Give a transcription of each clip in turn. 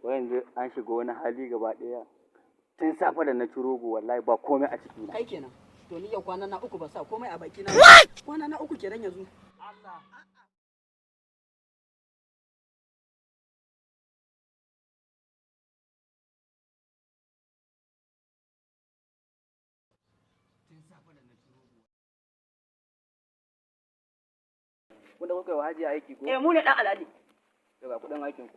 yanzu an shiga wani hali gaba ɗaya. Tun safe da na ci rogo wallahi ba komai a ciki na. Kai kenan. To ni yau kwana na uku ba sa komai a baki na. Kwana na uku kenan yanzu. Allah. Wanda kuka yi wa hajiya aiki ko? Mu ne dan alali. Daga kudin aikin ku.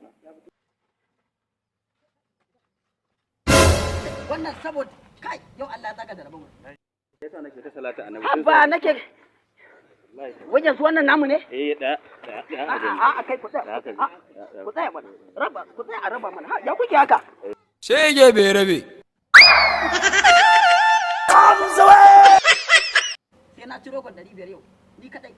Wannan saboda kai yau Allah ya saka da rabon. Yasa nake ta salata annabi. Haba nake wajen su wannan namu ne? Da. A kai ku tsaya. Ku tsaya mana. Ku tsaya a raba mana. Ya kuke haka? Shege bai rabe. Sai na ciro kon 500 yau. Ni kadai.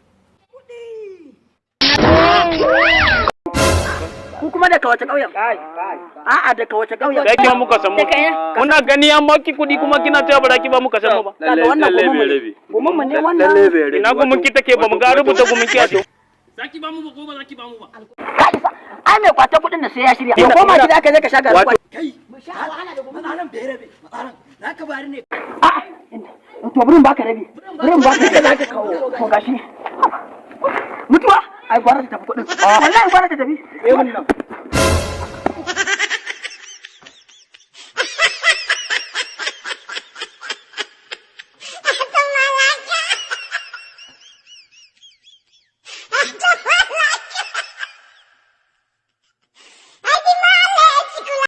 Ku kuma daga wace ƙauyen? A'a daga wace ƙauyen? Kai kima muka san mu. Muna gani an baki kuɗi kuma kina cewa ba ki ba muka san mu ba. Daga wannan gumin mu ne wannan. Ina gumin ki take ba mu ga rubuta gumin ki a to. Zaki ba mu ba ko ba zaki ba mu ba? Ai mai kwata kuɗin da sai ya shirya. Ko koma gida ka je ka sha garin kwai. Kai mu sha wahala da gumin nan bai rabe. Zaka bari ne. A'a to burin baka rabi. Burin baka da zaka kawo. To gashi. Mutuwa ai gwara ta tafi kuɗin. Wallahi gwara ta tafi.